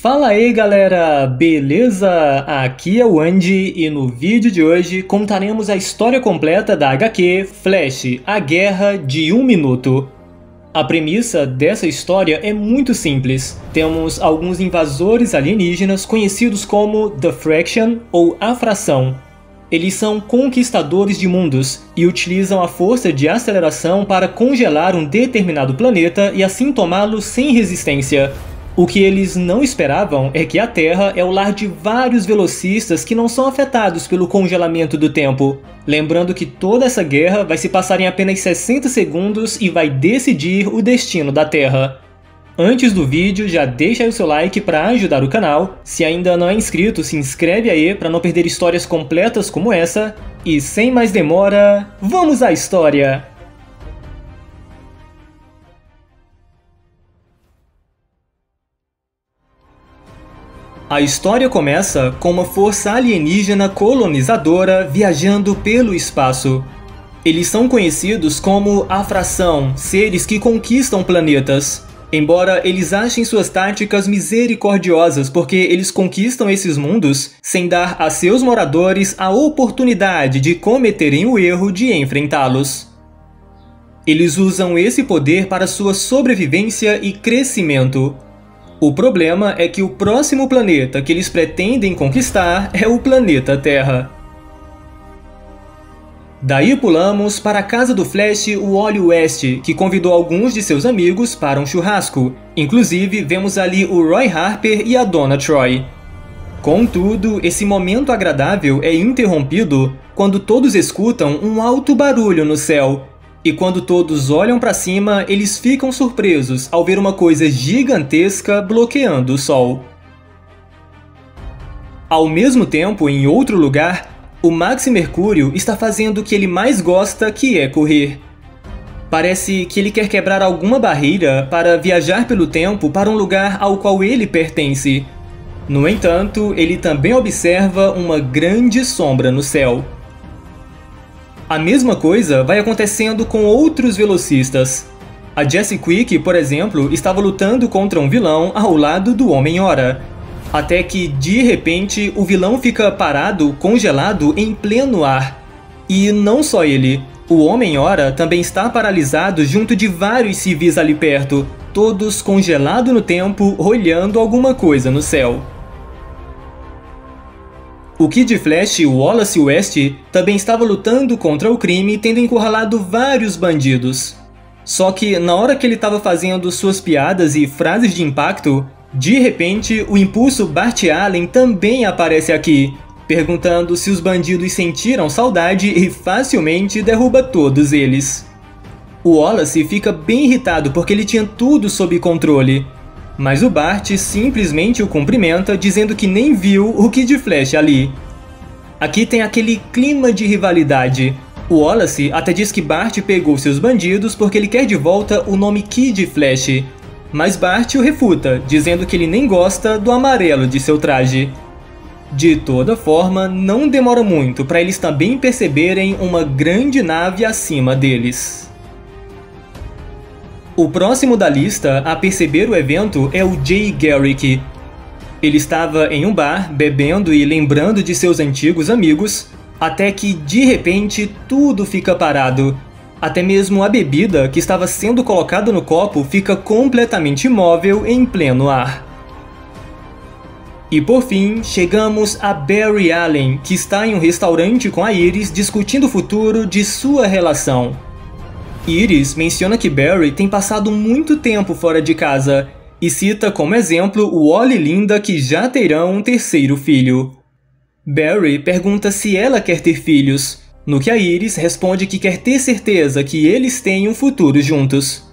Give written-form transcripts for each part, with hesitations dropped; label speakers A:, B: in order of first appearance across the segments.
A: Fala aí galera, beleza? Aqui é o Andy e no vídeo de hoje contaremos a história completa da HQ Flash, a Guerra de 1 Minuto. A premissa dessa história é muito simples. Temos alguns invasores alienígenas conhecidos como The Fraction ou A Fração. Eles são conquistadores de mundos e utilizam a força de aceleração para congelar um determinado planeta e assim tomá-lo sem resistência. O que eles não esperavam é que a Terra é o lar de vários velocistas que não são afetados pelo congelamento do tempo. Lembrando que toda essa guerra vai se passar em apenas 60 segundos e vai decidir o destino da Terra. Antes do vídeo, já deixa aí o seu like para ajudar o canal. Se ainda não é inscrito, se inscreve aí para não perder histórias completas como essa. E sem mais demora, vamos à história! A história começa com uma força alienígena colonizadora viajando pelo espaço. Eles são conhecidos como A Fração, seres que conquistam planetas. Embora eles achem suas táticas misericordiosas porque eles conquistam esses mundos sem dar a seus moradores a oportunidade de cometerem o erro de enfrentá-los. Eles usam esse poder para sua sobrevivência e crescimento. O problema é que o próximo planeta que eles pretendem conquistar é o planeta Terra. Daí pulamos para a casa do Flash, o Wally West, que convidou alguns de seus amigos para um churrasco. Inclusive, vemos ali o Roy Harper e a Donna Troy. Contudo, esse momento agradável é interrompido quando todos escutam um alto barulho no céu. E quando todos olham para cima, eles ficam surpresos ao ver uma coisa gigantesca bloqueando o sol. Ao mesmo tempo, em outro lugar, o Max Mercúrio está fazendo o que ele mais gosta, que é correr. Parece que ele quer quebrar alguma barreira para viajar pelo tempo para um lugar ao qual ele pertence. No entanto, ele também observa uma grande sombra no céu. A mesma coisa vai acontecendo com outros velocistas. A Jessie Quick, por exemplo, estava lutando contra um vilão ao lado do Homem-Hora. Até que, de repente, o vilão fica parado, congelado em pleno ar. E não só ele. O Homem-Hora também está paralisado junto de vários civis ali perto, todos congelados no tempo, olhando alguma coisa no céu. O Kid Flash, o Wallace West, também estava lutando contra o crime, tendo encurralado vários bandidos. Só que na hora que ele estava fazendo suas piadas e frases de impacto, de repente o impulso Bart Allen também aparece aqui, perguntando se os bandidos sentiram saudade e facilmente derruba todos eles. O Wallace fica bem irritado porque ele tinha tudo sob controle. Mas o Bart simplesmente o cumprimenta, dizendo que nem viu o Kid Flash ali. Aqui tem aquele clima de rivalidade. O Wallace até diz que Bart pegou seus bandidos porque ele quer de volta o nome Kid Flash. Mas Bart o refuta, dizendo que ele nem gosta do amarelo de seu traje. De toda forma, não demora muito para eles também perceberem uma grande nave acima deles. O próximo da lista a perceber o evento é o Jay Garrick. Ele estava em um bar, bebendo e lembrando de seus antigos amigos, até que, de repente, tudo fica parado. Até mesmo a bebida que estava sendo colocada no copo fica completamente imóvel em pleno ar. E por fim, chegamos a Barry Allen, que está em um restaurante com a Iris discutindo o futuro de sua relação. Iris menciona que Barry tem passado muito tempo fora de casa e cita como exemplo o Wally e Linda, que já terão um terceiro filho. Barry pergunta se ela quer ter filhos, no que a Iris responde que quer ter certeza que eles têm um futuro juntos.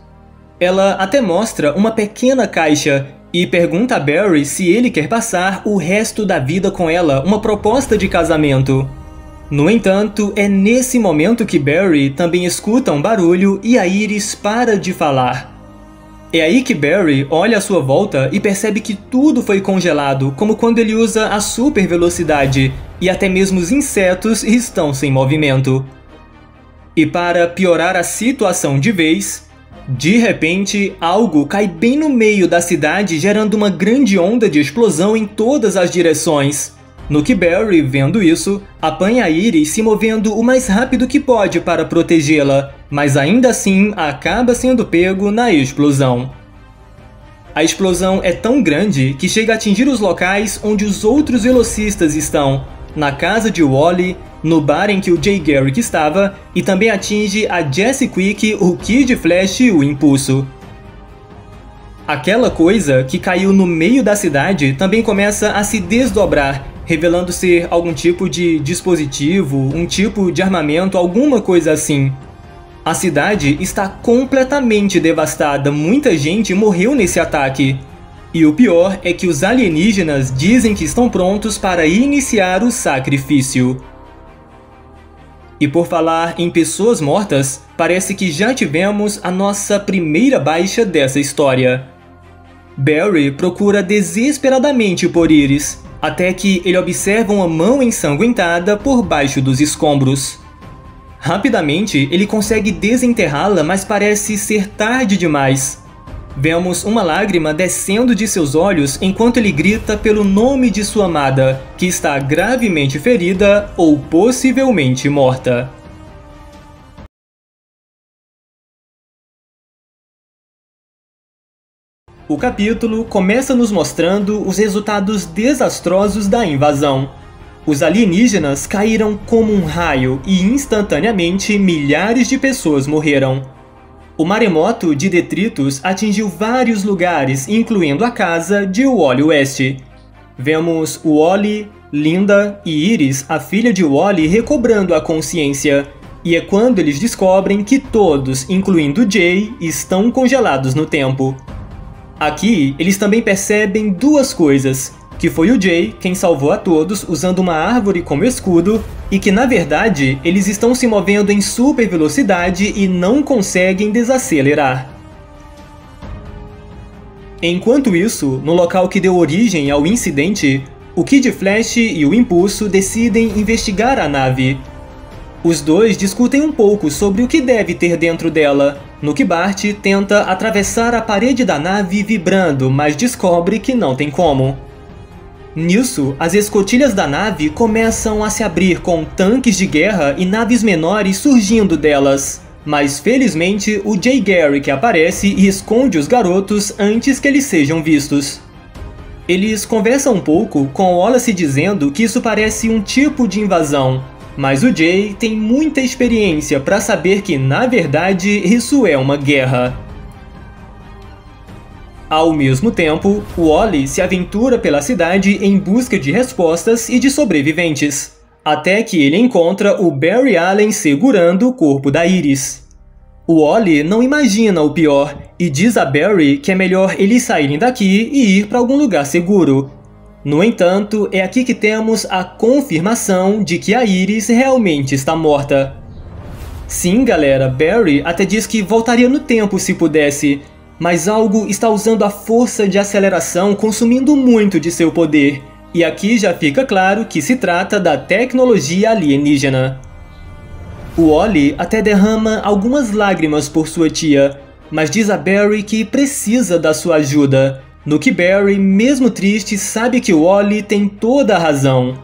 A: Ela até mostra uma pequena caixa e pergunta a Barry se ele quer passar o resto da vida com ela, uma proposta de casamento. No entanto, é nesse momento que Barry também escuta um barulho e a Iris para de falar. É aí que Barry olha à sua volta e percebe que tudo foi congelado, como quando ele usa a super velocidade, e até mesmo os insetos estão sem movimento. E para piorar a situação de vez, De repente, algo cai bem no meio da cidade, gerando uma grande onda de explosão em todas as direções. No que Barry, vendo isso, apanha a Iris se movendo o mais rápido que pode para protegê-la, mas ainda assim acaba sendo pego na explosão. A explosão é tão grande que chega a atingir os locais onde os outros velocistas estão, na casa de Wally, no bar em que o Jay Garrick estava, e também atinge a Jesse Quick, o Kid Flash e o Impulso. Aquela coisa que caiu no meio da cidade também começa a se desdobrar, revelando ser algum tipo de dispositivo, um tipo de armamento, alguma coisa assim. A cidade está completamente devastada, muita gente morreu nesse ataque. E o pior é que os alienígenas dizem que estão prontos para iniciar o sacrifício. E por falar em pessoas mortas, parece que já tivemos a nossa primeira baixa dessa história. Barry procura desesperadamente por Iris, até que ele observa uma mão ensanguentada por baixo dos escombros. Rapidamente, ele consegue desenterrá-la, mas parece ser tarde demais. Vemos uma lágrima descendo de seus olhos enquanto ele grita pelo nome de sua amada, que está gravemente ferida ou possivelmente morta. O capítulo começa nos mostrando os resultados desastrosos da invasão. Os alienígenas caíram como um raio e instantaneamente milhares de pessoas morreram. O maremoto de detritos atingiu vários lugares, incluindo a casa de Wally West. Vemos Wally, Linda e Iris, a filha de Wally, recobrando a consciência. E é quando eles descobrem que todos, incluindo Jay, estão congelados no tempo. Aqui, eles também percebem duas coisas, que foi o Jay quem salvou a todos usando uma árvore como escudo e que, na verdade, eles estão se movendo em super velocidade e não conseguem desacelerar. Enquanto isso, no local que deu origem ao incidente, o Kid Flash e o Impulso decidem investigar a nave. Os dois discutem um pouco sobre o que deve ter dentro dela, no que Bart tenta atravessar a parede da nave vibrando, mas descobre que não tem como. Nisso, as escotilhas da nave começam a se abrir com tanques de guerra e naves menores surgindo delas. Mas felizmente o Jay Garrick aparece e esconde os garotos antes que eles sejam vistos. Eles conversam um pouco com Wallace dizendo que isso parece um tipo de invasão, mas o Jay tem muita experiência para saber que na verdade isso é uma guerra. Ao mesmo tempo, Wally se aventura pela cidade em busca de respostas e de sobreviventes, até que ele encontra o Barry Allen segurando o corpo da Iris. O Wally não imagina o pior e diz a Barry que é melhor eles saírem daqui e ir para algum lugar seguro. No entanto, é aqui que temos a confirmação de que a Iris realmente está morta. Sim, galera, Barry até diz que voltaria no tempo se pudesse, mas algo está usando a força de aceleração consumindo muito de seu poder, e aqui já fica claro que se trata da tecnologia alienígena. O Wally até derrama algumas lágrimas por sua tia, mas diz a Barry que precisa da sua ajuda, no que Barry, mesmo triste, sabe que o Wally tem toda a razão.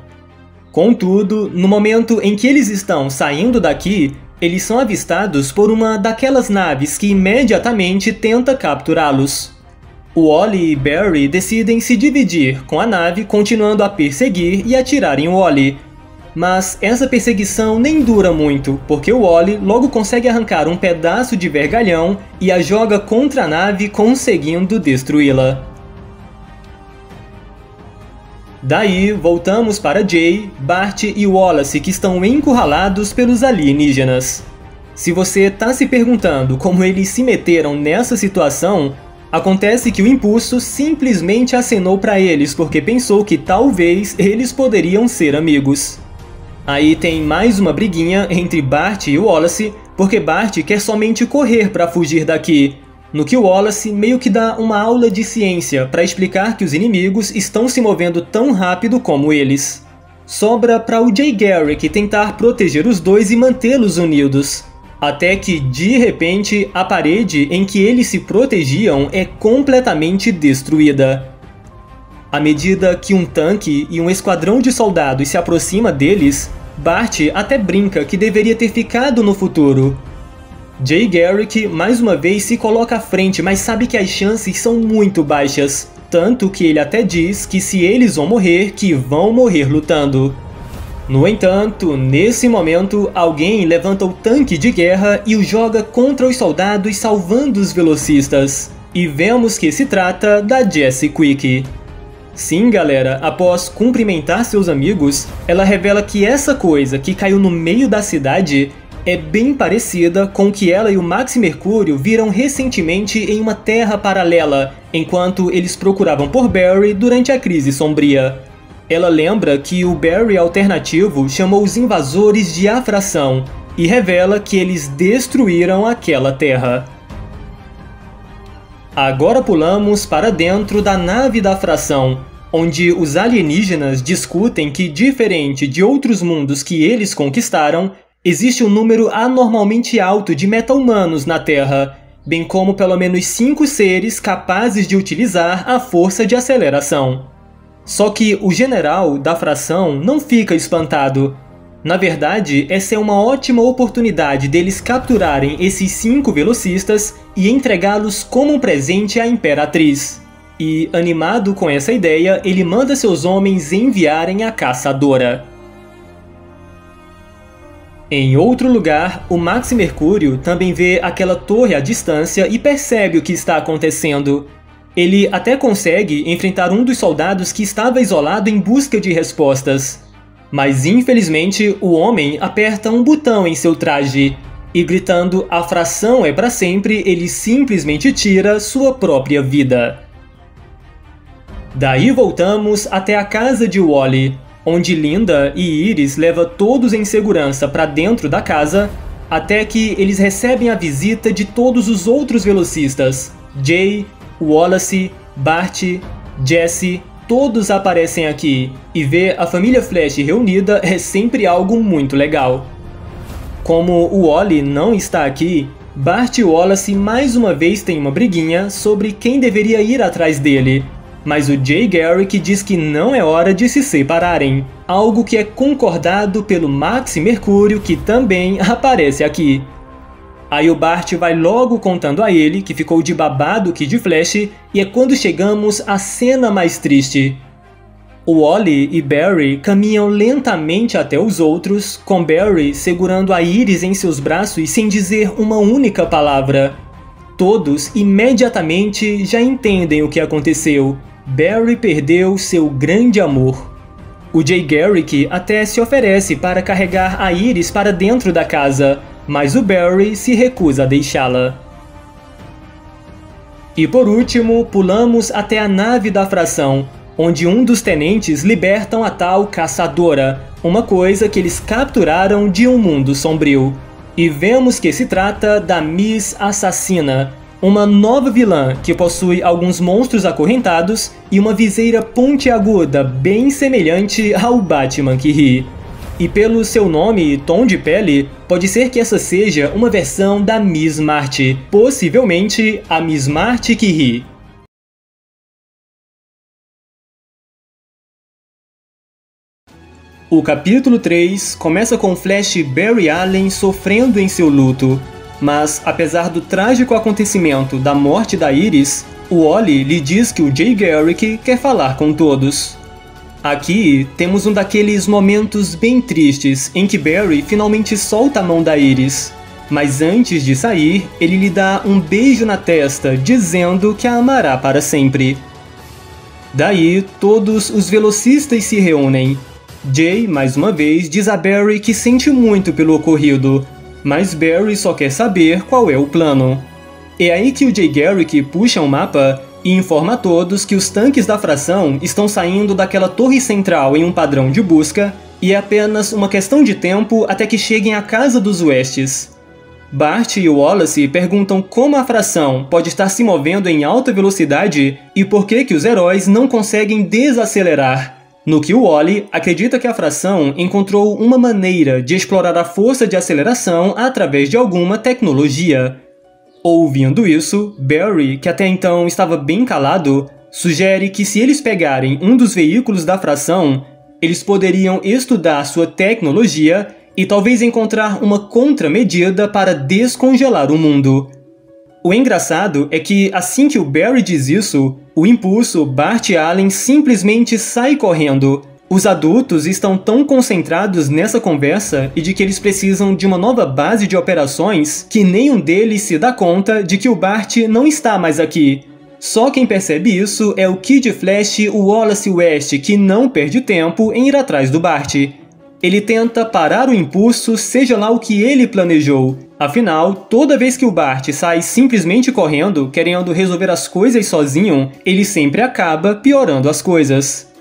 A: Contudo, no momento em que eles estão saindo daqui, eles são avistados por uma daquelas naves que imediatamente tenta capturá-los. O Wally e Barry decidem se dividir, com a nave continuando a perseguir e atirar em Wally. Mas essa perseguição nem dura muito, porque o Wally logo consegue arrancar um pedaço de vergalhão e a joga contra a nave, conseguindo destruí-la. Daí, voltamos para Jay, Bart e Wallace, que estão encurralados pelos alienígenas. Se você está se perguntando como eles se meteram nessa situação, acontece que o Impulso simplesmente acenou para eles porque pensou que talvez eles poderiam ser amigos. Aí tem mais uma briguinha entre Bart e Wallace, porque Bart quer somente correr para fugir daqui, no que Wallace meio que dá uma aula de ciência para explicar que os inimigos estão se movendo tão rápido como eles. Sobra para o Jay Garrick tentar proteger os dois e mantê-los unidos. Até que, de repente, a parede em que eles se protegiam é completamente destruída. À medida que um tanque e um esquadrão de soldados se aproxima deles, Bart até brinca que deveria ter ficado no futuro. Jay Garrick mais uma vez se coloca à frente, mas sabe que as chances são muito baixas. Tanto que ele até diz que se eles vão morrer, que vão morrer lutando. No entanto, nesse momento, alguém levanta o tanque de guerra e o joga contra os soldados, salvando os velocistas. E vemos que se trata da Jessie Quick. Sim, galera, após cumprimentar seus amigos, ela revela que essa coisa que caiu no meio da cidade é bem parecida com o que ela e o Max Mercúrio viram recentemente em uma terra paralela, enquanto eles procuravam por Barry durante a Crise Sombria. Ela lembra que o Barry alternativo chamou os invasores de A Fração, e revela que eles destruíram aquela terra. Agora pulamos para dentro da nave da Fração, onde os alienígenas discutem que, diferente de outros mundos que eles conquistaram, existe um número anormalmente alto de meta-humanos na Terra, bem como pelo menos 5 seres capazes de utilizar a força de aceleração. Só que o general da Fração não fica espantado. Na verdade, essa é uma ótima oportunidade deles capturarem esses 5 velocistas e entregá-los como um presente à Imperatriz. E, animado com essa ideia, ele manda seus homens enviarem a caçadora. Em outro lugar, o Max Mercúrio também vê aquela torre à distância e percebe o que está acontecendo. Ele até consegue enfrentar um dos soldados que estava isolado em busca de respostas. Mas infelizmente, o homem aperta um botão em seu traje e, gritando "A fração é para sempre", ele simplesmente tira sua própria vida. Daí voltamos até a casa de Wally, onde Linda e Iris levam todos em segurança para dentro da casa, até que eles recebem a visita de todos os outros velocistas. Jay, Wallace, Bart, Jessie, todos aparecem aqui, e ver a família Flash reunida é sempre algo muito legal. Como o Wally não está aqui, Bart e Wallace mais uma vez têm uma briguinha sobre quem deveria ir atrás dele, mas o Jay Garrick diz que não é hora de se separarem, algo que é concordado pelo Max Mercúrio, que também aparece aqui. Aí o Bart vai logo contando a ele que ficou de babado Kid Flash, e é quando chegamos à cena mais triste. O Wally e Barry caminham lentamente até os outros, com Barry segurando a Iris em seus braços sem dizer uma única palavra. Todos imediatamente já entendem o que aconteceu. Barry perdeu seu grande amor. O Jay Garrick até se oferece para carregar a Iris para dentro da casa, mas o Barry se recusa a deixá-la. E por último, pulamos até a nave da Fração, onde um dos tenentes libertam a tal caçadora, uma coisa que eles capturaram de um mundo sombrio. E vemos que se trata da Miss Assassina, uma nova vilã que possui alguns monstros acorrentados e uma viseira pontiaguda bem semelhante ao Batman que ri. E pelo seu nome e tom de pele, pode ser que essa seja uma versão da Miss Marty, possivelmente a Miss Marty que ri. O capítulo 3 começa com Flash e Barry Allen sofrendo em seu luto, mas apesar do trágico acontecimento da morte da Iris, o Wally lhe diz que o Jay Garrick quer falar com todos. Aqui temos um daqueles momentos bem tristes em que Barry finalmente solta a mão da Iris, mas antes de sair, ele lhe dá um beijo na testa, dizendo que a amará para sempre. Daí, todos os velocistas se reúnem. Jay, mais uma vez, diz a Barry que sente muito pelo ocorrido, mas Barry só quer saber qual é o plano. É aí que o Jay Garrick puxa um mapa e informa a todos que os tanques da Fração estão saindo daquela torre central em um padrão de busca, e é apenas uma questão de tempo até que cheguem à Casa dos Oestes. Bart e Wallace perguntam como a Fração pode estar se movendo em alta velocidade e por que os heróis não conseguem desacelerar. no que o Wally acredita que a fração encontrou uma maneira de explorar a força de aceleração através de alguma tecnologia. Ouvindo isso, Barry, que até então estava bem calado, sugere que se eles pegarem um dos veículos da fração, eles poderiam estudar sua tecnologia e talvez encontrar uma contramedida para descongelar o mundo. O engraçado é que, assim que o Barry diz isso, o impulso Bart Allen simplesmente sai correndo. Os adultos estão tão concentrados nessa conversa e de que eles precisam de uma nova base de operações que nenhum deles se dá conta de que o Bart não está mais aqui. Só quem percebe isso é o Kid Flash, o Wallace West, que não perde tempo em ir atrás do Bart. Ele tenta parar o impulso, seja lá o que ele planejou. Afinal, toda vez que o Bart sai simplesmente correndo, querendo resolver as coisas sozinho, ele sempre acaba piorando as coisas.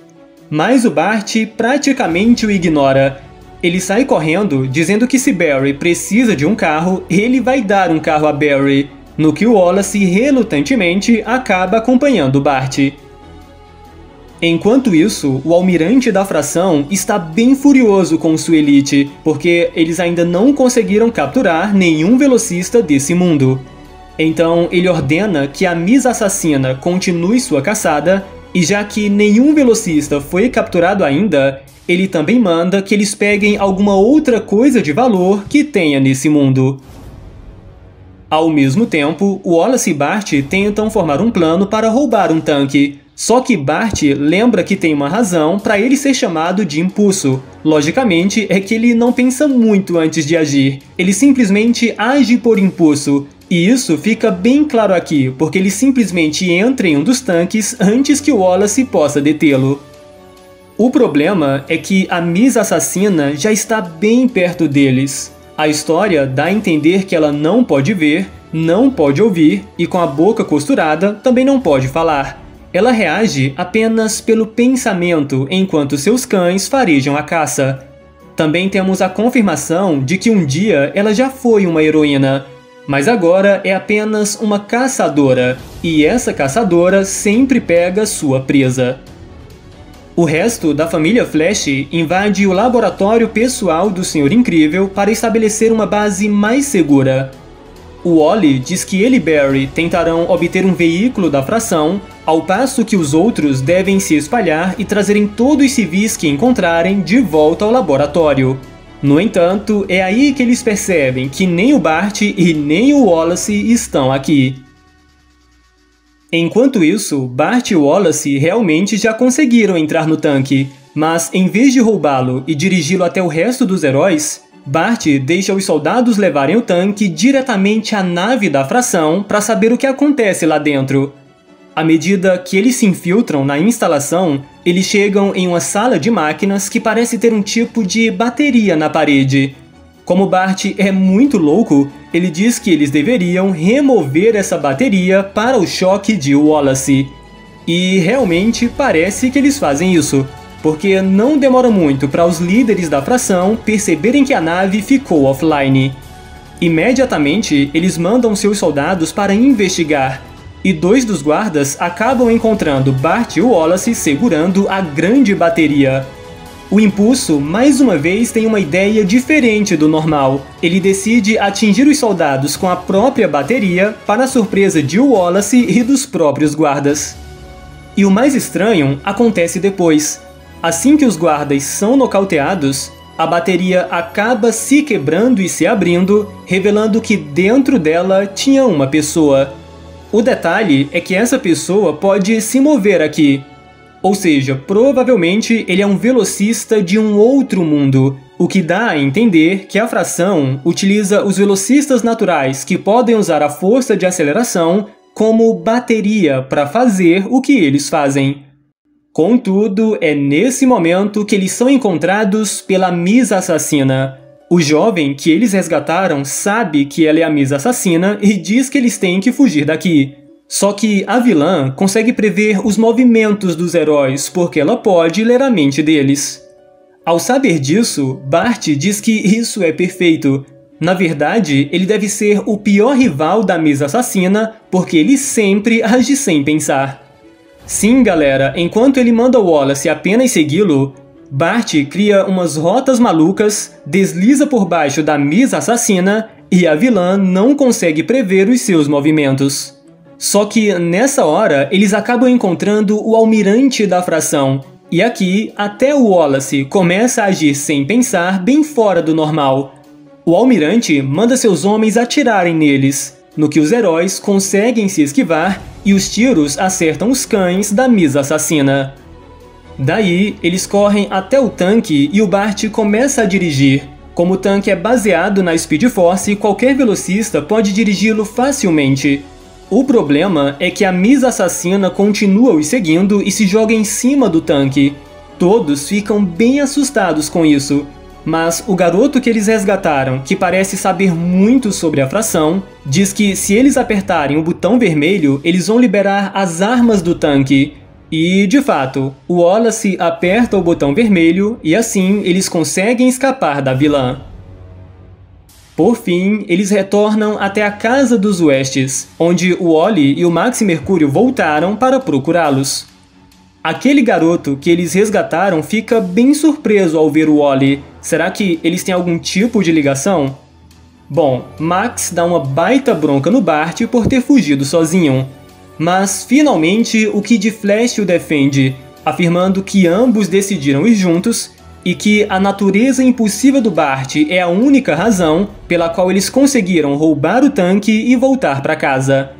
A: Mas o Bart praticamente o ignora. Ele sai correndo, dizendo que se Barry precisa de um carro, ele vai dar um carro a Barry, no que o Wallace relutantemente acaba acompanhando o Bart. Enquanto isso, o almirante da fração está bem furioso com sua elite, porque eles ainda não conseguiram capturar nenhum velocista desse mundo. Então ele ordena que a Miss Assassina continue sua caçada, e já que nenhum velocista foi capturado ainda, ele também manda que eles peguem alguma outra coisa de valor que tenha nesse mundo. Ao mesmo tempo, Wallace e Bart tentam formar um plano para roubar um tanque. Só que Bart lembra que tem uma razão para ele ser chamado de impulso. Logicamente, é que ele não pensa muito antes de agir. Ele simplesmente age por impulso. E isso fica bem claro aqui, porque ele simplesmente entra em um dos tanques antes que o Wallace possa detê-lo. O problema é que a Miss Assassina já está bem perto deles. A história dá a entender que ela não pode ver, não pode ouvir e com a boca costurada também não pode falar. Ela reage apenas pelo pensamento enquanto seus cães farejam a caça. Também temos a confirmação de que um dia ela já foi uma heroína, mas agora é apenas uma caçadora, e essa caçadora sempre pega sua presa. O resto da família Flash invade o laboratório pessoal do Senhor Incrível para estabelecer uma base mais segura. O Wally diz que ele e Barry tentarão obter um veículo da fração, ao passo que os outros devem se espalhar e trazerem todos os civis que encontrarem de volta ao laboratório. No entanto, é aí que eles percebem que nem o Bart e nem o Wallace estão aqui. Enquanto isso, Bart e Wallace realmente já conseguiram entrar no tanque, mas em vez de roubá-lo e dirigi-lo até o resto dos heróis, Bart deixa os soldados levarem o tanque diretamente à nave da fração para saber o que acontece lá dentro. À medida que eles se infiltram na instalação, eles chegam em uma sala de máquinas que parece ter um tipo de bateria na parede. Como Bart é muito louco, ele diz que eles deveriam remover essa bateria para o choque de Wallace. E realmente parece que eles fazem isso, porque não demora muito para os líderes da fração perceberem que a nave ficou offline. Imediatamente, eles mandam seus soldados para investigar, e 2 dos guardas acabam encontrando Bart e Wallace segurando a grande bateria. O Impulso, mais uma vez, tem uma ideia diferente do normal. Ele decide atingir os soldados com a própria bateria, para a surpresa de Wallace e dos próprios guardas. E o mais estranho acontece depois. Assim que os guardas são nocauteados, a bateria acaba se quebrando e se abrindo, revelando que dentro dela tinha uma pessoa. O detalhe é que essa pessoa pode se mover aqui. Ou seja, provavelmente ele é um velocista de um outro mundo, o que dá a entender que a fração utiliza os velocistas naturais que podem usar a força de aceleração como bateria para fazer o que eles fazem. Contudo, é nesse momento que eles são encontrados pela Miss Assassina. O jovem que eles resgataram sabe que ela é a Miss Assassina e diz que eles têm que fugir daqui. Só que a vilã consegue prever os movimentos dos heróis porque ela pode ler a mente deles. Ao saber disso, Bart diz que isso é perfeito. Na verdade, ele deve ser o pior rival da Miss Assassina porque ele sempre age sem pensar. Sim, galera, enquanto ele manda o Wallace apenas segui-lo, Bart cria umas rotas malucas, desliza por baixo da Miss Assassina e a vilã não consegue prever os seus movimentos. Só que nessa hora eles acabam encontrando o almirante da fração, e aqui até o Wallace começa a agir sem pensar, bem fora do normal. O almirante manda seus homens atirarem neles, no que os heróis conseguem se esquivar e os tiros acertam os cães da Miss Assassina. Daí, eles correm até o tanque e o Bart começa a dirigir. Como o tanque é baseado na Speed Force, qualquer velocista pode dirigi-lo facilmente. O problema é que a Miss Assassina continua os seguindo e se joga em cima do tanque. Todos ficam bem assustados com isso, mas o garoto que eles resgataram, que parece saber muito sobre a fração, diz que se eles apertarem o botão vermelho, eles vão liberar as armas do tanque. E, de fato, o Wallace aperta o botão vermelho e assim eles conseguem escapar da vilã. Por fim, eles retornam até a Casa dos Westes, onde o Wally e o Max Mercúrio voltaram para procurá-los. Aquele garoto que eles resgataram fica bem surpreso ao ver o Wally. Será que eles têm algum tipo de ligação? Bom, Max dá uma baita bronca no Bart por ter fugido sozinho. Mas, finalmente, o Kid Flash o defende, afirmando que ambos decidiram ir juntos e que a natureza impulsiva do Bart é a única razão pela qual eles conseguiram roubar o tanque e voltar para casa.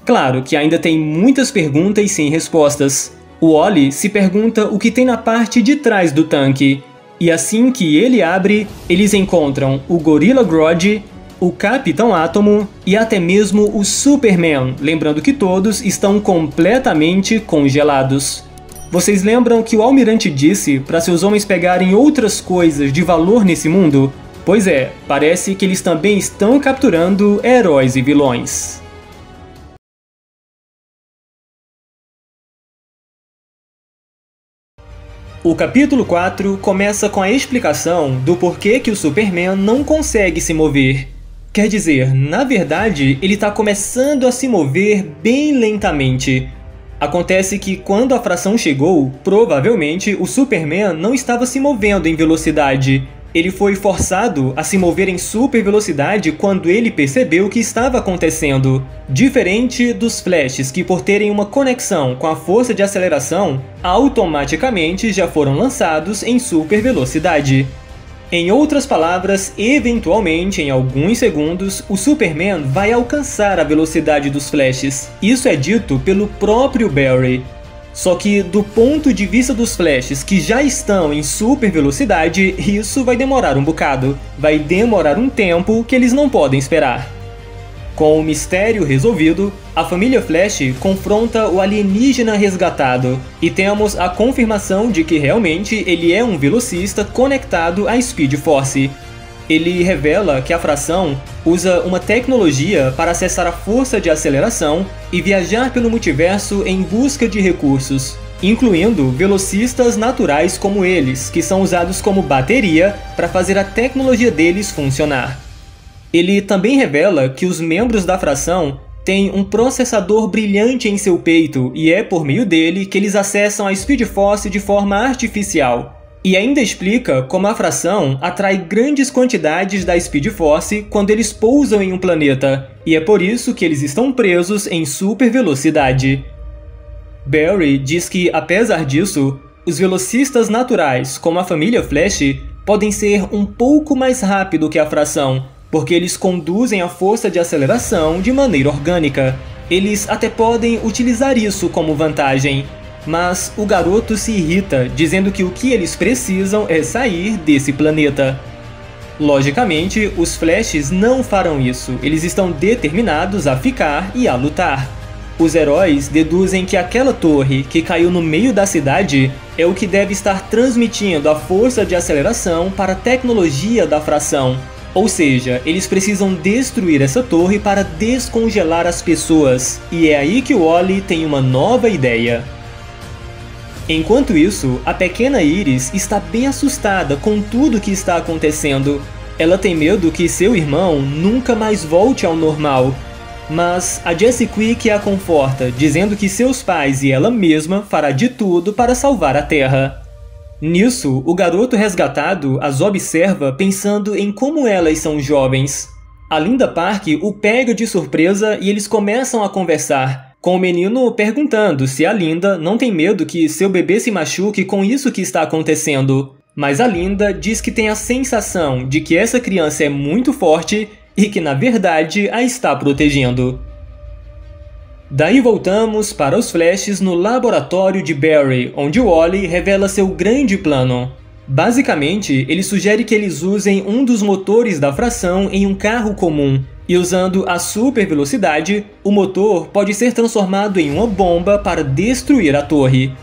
A: Claro que ainda tem muitas perguntas sem respostas. O Wally se pergunta o que tem na parte de trás do tanque, e assim que ele abre, eles encontram o Gorilla Grodd, o Capitão Átomo e até mesmo o Superman, lembrando que todos estão completamente congelados. Vocês lembram que o almirante disse para seus homens pegarem outras coisas de valor nesse mundo? Pois é, parece que eles também estão capturando heróis e vilões. O capítulo 4 começa com a explicação do porquê que o Superman não consegue se mover. Quer dizer, na verdade, ele está começando a se mover bem lentamente. Acontece que quando a fração chegou, provavelmente o Superman não estava se movendo em velocidade. Ele foi forçado a se mover em super velocidade quando ele percebeu o que estava acontecendo. Diferente dos Flashes que, por terem uma conexão com a força de aceleração, automaticamente já foram lançados em super velocidade. Em outras palavras, eventualmente, em alguns segundos, o Superman vai alcançar a velocidade dos Flashes. Isso é dito pelo próprio Barry. Só que, do ponto de vista dos Flashes que já estão em super velocidade, isso vai demorar um bocado. Vai demorar um tempo que eles não podem esperar. Com o mistério resolvido, a família Flash confronta o alienígena resgatado, e temos a confirmação de que realmente ele é um velocista conectado à Speed Force. Ele revela que a fração usa uma tecnologia para acessar a força de aceleração e viajar pelo multiverso em busca de recursos, incluindo velocistas naturais como eles, que são usados como bateria para fazer a tecnologia deles funcionar. Ele também revela que os membros da fração têm um processador brilhante em seu peito e é por meio dele que eles acessam a Speed Force de forma artificial. E ainda explica como a fração atrai grandes quantidades da Speed Force quando eles pousam em um planeta, e é por isso que eles estão presos em super velocidade. Barry diz que, apesar disso, os velocistas naturais, como a família Flash, podem ser um pouco mais rápido que a fração, porque eles conduzem a força de aceleração de maneira orgânica. Eles até podem utilizar isso como vantagem, mas o garoto se irrita, dizendo que o que eles precisam é sair desse planeta. Logicamente, os Flashes não farão isso, eles estão determinados a ficar e a lutar. Os heróis deduzem que aquela torre que caiu no meio da cidade é o que deve estar transmitindo a força de aceleração para a tecnologia da fração. Ou seja, eles precisam destruir essa torre para descongelar as pessoas, e é aí que o Wally tem uma nova ideia. Enquanto isso, a pequena Iris está bem assustada com tudo que está acontecendo. Ela tem medo que seu irmão nunca mais volte ao normal. Mas a Jessie Quick a conforta, dizendo que seus pais e ela mesma fará de tudo para salvar a Terra. Nisso, o garoto resgatado as observa pensando em como elas são jovens. A Linda Park o pega de surpresa e eles começam a conversar, com o menino perguntando se a Linda não tem medo que seu bebê se machuque com isso que está acontecendo. Mas a Linda diz que tem a sensação de que essa criança é muito forte e que na verdade a está protegendo. Daí voltamos para os flashes no laboratório de Barry, onde Wally revela seu grande plano. Basicamente, ele sugere que eles usem um dos motores da fração em um carro comum, e usando a super velocidade, o motor pode ser transformado em uma bomba para destruir a torre.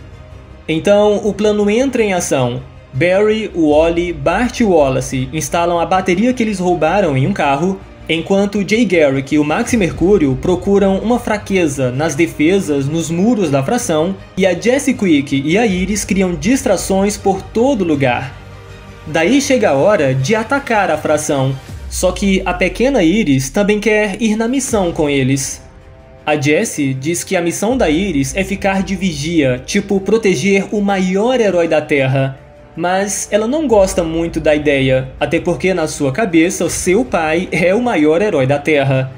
A: Então, o plano entra em ação. Barry, Wally, Bart e Wallace instalam a bateria que eles roubaram em um carro, enquanto Jay Garrick e o Max Mercúrio procuram uma fraqueza nas defesas nos muros da fração, e a Jessie Quick e a Iris criam distrações por todo lugar. Daí chega a hora de atacar a fração, só que a pequena Iris também quer ir na missão com eles. A Jessie diz que a missão da Iris é ficar de vigia, tipo proteger o maior herói da Terra. Mas ela não gosta muito da ideia, até porque na sua cabeça seu pai é o maior herói da Terra.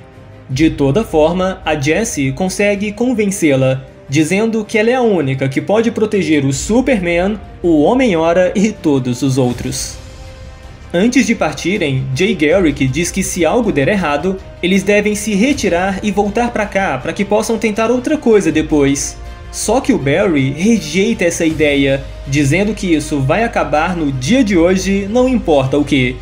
A: De toda forma, a Jessie consegue convencê-la, dizendo que ela é a única que pode proteger o Superman, o Homem-Hora e todos os outros. Antes de partirem, Jay Garrick diz que se algo der errado, eles devem se retirar e voltar para cá para que possam tentar outra coisa depois. Só que o Barry rejeita essa ideia, dizendo que isso vai acabar no dia de hoje, não importa o que.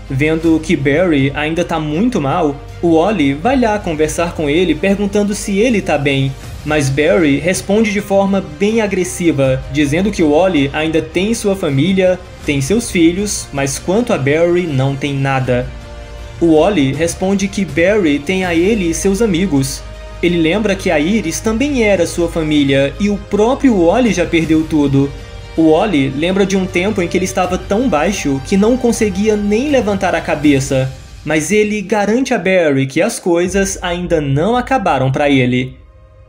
A: Vendo que Barry ainda tá muito mal, o Wally vai lá conversar com ele perguntando se ele tá bem, mas Barry responde de forma bem agressiva, dizendo que o Wally ainda tem sua família, tem seus filhos, mas quanto a Barry não tem nada. O Wally responde que Barry tem a ele e seus amigos. Ele lembra que a Iris também era sua família e o próprio Wally já perdeu tudo. O Wally lembra de um tempo em que ele estava tão baixo que não conseguia nem levantar a cabeça, mas ele garante a Barry que as coisas ainda não acabaram para ele.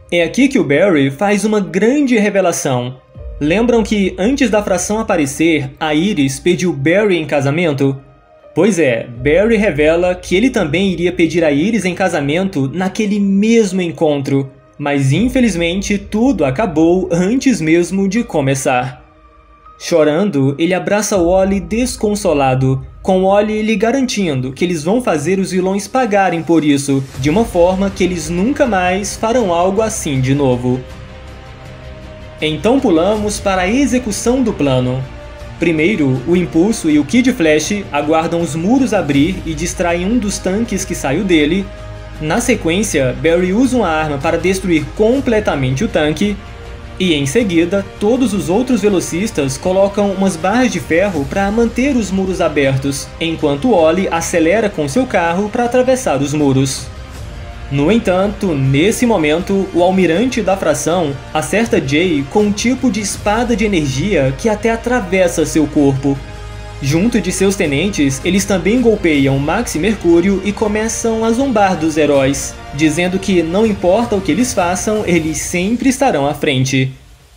A: É aqui que o Barry faz uma grande revelação. Lembram que antes da fração aparecer, a Iris pediu Barry em casamento? Pois é, Barry revela que ele também iria pedir a Iris em casamento naquele mesmo encontro, mas infelizmente tudo acabou antes mesmo de começar. Chorando, ele abraça Wally desconsolado, com Wally lhe garantindo que eles vão fazer os vilões pagarem por isso, de uma forma que eles nunca mais farão algo assim de novo. Então pulamos para a execução do plano. Primeiro, o Impulso e o Kid Flash aguardam os muros abrir e distraem um dos tanques que saiu dele. Na sequência, Barry usa uma arma para destruir completamente o tanque. E em seguida, todos os outros velocistas colocam umas barras de ferro para manter os muros abertos, enquanto Wally acelera com seu carro para atravessar os muros. No entanto, nesse momento, o almirante da fração acerta Jay com um tipo de espada de energia que até atravessa seu corpo. Junto de seus tenentes, eles também golpeiam Max e Mercúrio e começam a zombar dos heróis, dizendo que não importa o que eles façam, eles sempre estarão à frente.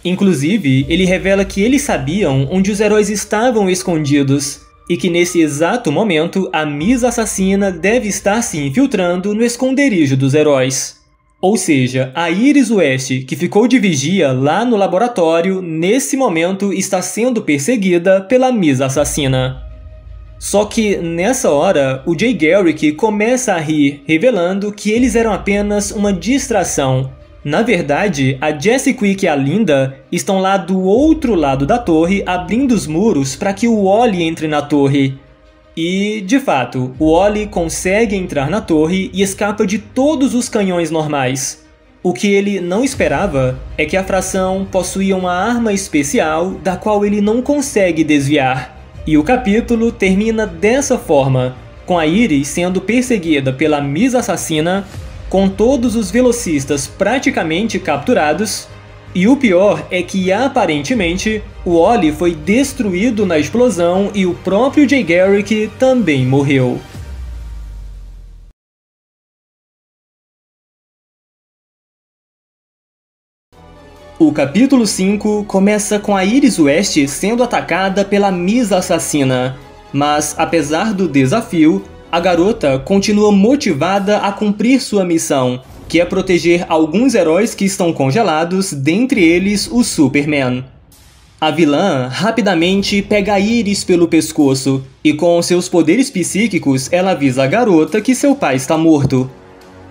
A: Inclusive, ele revela que eles sabiam onde os heróis estavam escondidos, e que nesse exato momento a Miss Assassina deve estar se infiltrando no esconderijo dos heróis. Ou seja, a Iris West, que ficou de vigia lá no laboratório, nesse momento está sendo perseguida pela Miss Assassina. Só que, nessa hora, o Jay Garrick começa a rir, revelando que eles eram apenas uma distração. Na verdade, a Jessie Quick e a Linda estão lá do outro lado da torre, abrindo os muros para que o Wally entre na torre. E, de fato, o Wally consegue entrar na torre e escapa de todos os canhões normais. O que ele não esperava é que a fração possuía uma arma especial da qual ele não consegue desviar. E o capítulo termina dessa forma, com a Iris sendo perseguida pela Miss Assassina, com todos os velocistas praticamente capturados, e o pior é que aparentemente o Wally foi destruído na explosão e o próprio Jay Garrick também morreu. O capítulo 5 começa com a Iris West sendo atacada pela Miss Assassina, mas apesar do desafio, a garota continua motivada a cumprir sua missão, que é proteger alguns heróis que estão congelados, dentre eles o Superman. A vilã rapidamente pega a Iris pelo pescoço e com seus poderes psíquicos ela avisa a garota que seu pai está morto.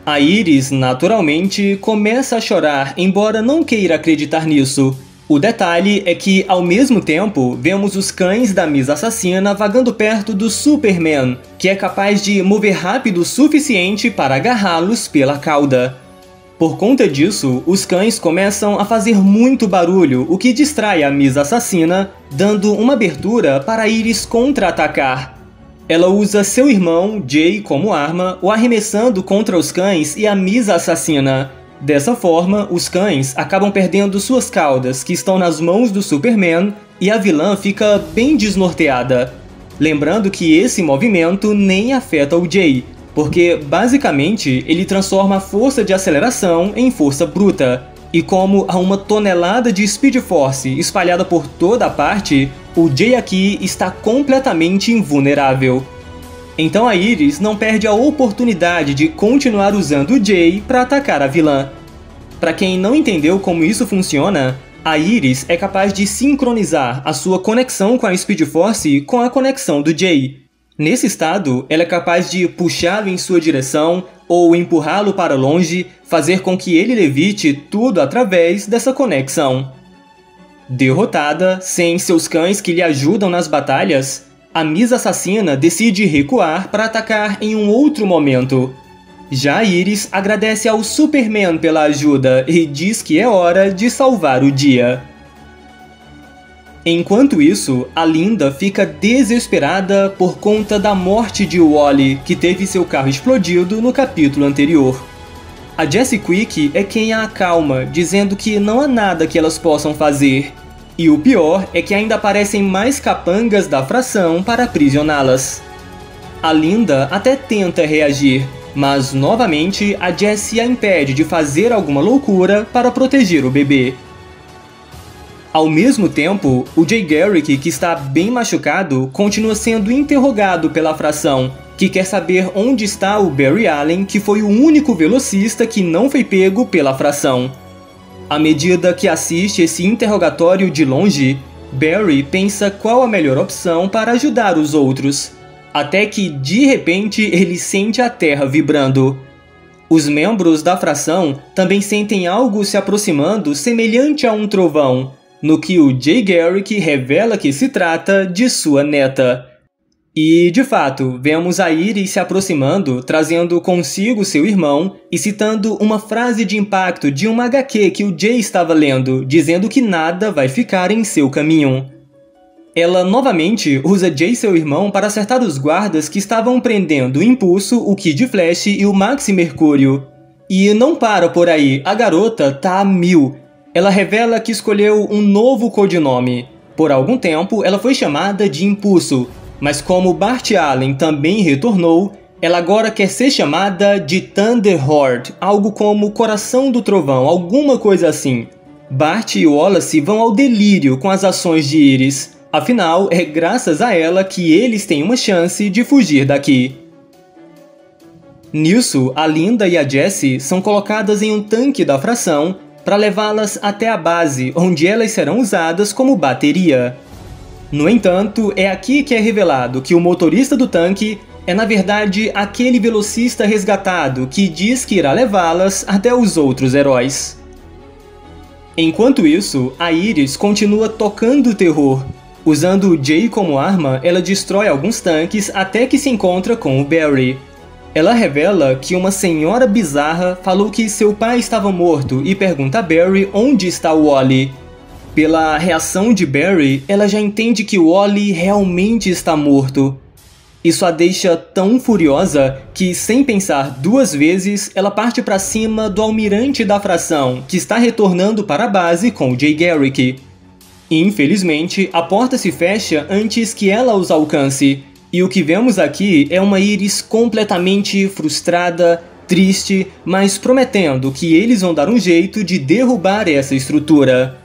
A: A Iris, naturalmente, começa a chorar, embora não queira acreditar nisso. O detalhe é que, ao mesmo tempo, vemos os cães da Miss Assassina vagando perto do Superman, que é capaz de mover rápido o suficiente para agarrá-los pela cauda. Por conta disso, os cães começam a fazer muito barulho, o que distrai a Miss Assassina, dando uma abertura para Iris contra-atacar. Ela usa seu irmão, Jay, como arma, o arremessando contra os cães e a Miss Assassina. Dessa forma, os cães acabam perdendo suas caudas, que estão nas mãos do Superman, e a vilã fica bem desnorteada. Lembrando que esse movimento nem afeta o Jay, porque basicamente ele transforma a força de aceleração em força bruta. E como há uma tonelada de Speed Force espalhada por toda a parte, o Jay aqui está completamente invulnerável. Então a Iris não perde a oportunidade de continuar usando o Jay para atacar a vilã. Para quem não entendeu como isso funciona, a Iris é capaz de sincronizar a sua conexão com a Speed Force com a conexão do Jay. Nesse estado, ela é capaz de puxá-lo em sua direção ou empurrá-lo para longe, fazer com que ele levite tudo através dessa conexão. Derrotada, sem seus cães que lhe ajudam nas batalhas, a Miss Assassina decide recuar para atacar em um outro momento. Já a Iris agradece ao Superman pela ajuda e diz que é hora de salvar o dia. Enquanto isso, a Linda fica desesperada por conta da morte de Wally, que teve seu carro explodido no capítulo anterior. A Jessie Quick é quem a acalma, dizendo que não há nada que elas possam fazer. E o pior é que ainda aparecem mais capangas da fração para aprisioná-las. A Linda até tenta reagir, mas novamente a Jessie a impede de fazer alguma loucura para proteger o bebê. Ao mesmo tempo, o Jay Garrick, que está bem machucado, continua sendo interrogado pela fração, que quer saber onde está o Barry Allen, que foi o único velocista que não foi pego pela fração. À medida que assiste esse interrogatório de longe, Barry pensa qual a melhor opção para ajudar os outros, até que, de repente, ele sente a terra vibrando. Os membros da fração também sentem algo se aproximando semelhante a um trovão, no que o Jay Garrick revela que se trata de sua neta. E, de fato, vemos a Iris se aproximando, trazendo consigo seu irmão e citando uma frase de impacto de uma HQ que o Jay estava lendo, dizendo que nada vai ficar em seu caminho. Ela novamente usa Jay e seu irmão para acertar os guardas que estavam prendendo o Impulso, o Kid Flash e o Maxi Mercúrio. E não para por aí, a garota tá a mil. Ela revela que escolheu um novo codinome. Por algum tempo, ela foi chamada de Impulso, mas como Bart Allen também retornou, ela agora quer ser chamada de Thunderheart, algo como Coração do Trovão, alguma coisa assim. Bart e Wallace vão ao delírio com as ações de Iris. Afinal, é graças a ela que eles têm uma chance de fugir daqui. Nisso, a Linda e a Jessie são colocadas em um tanque da fração para levá-las até a base, onde elas serão usadas como bateria. No entanto, é aqui que é revelado que o motorista do tanque é na verdade aquele velocista resgatado que diz que irá levá-las até os outros heróis. Enquanto isso, a Iris continua tocando terror. Usando o Jay como arma, ela destrói alguns tanques até que se encontra com o Barry. Ela revela que uma senhora bizarra falou que seu pai estava morto e pergunta a Barry onde está o Wally. Pela reação de Barry, ela já entende que o Wally realmente está morto. Isso a deixa tão furiosa que, sem pensar duas vezes, ela parte para cima do almirante da fração, que está retornando para a base com o Jay Garrick. Infelizmente, a porta se fecha antes que ela os alcance. E o que vemos aqui é uma Iris completamente frustrada, triste, mas prometendo que eles vão dar um jeito de derrubar essa estrutura.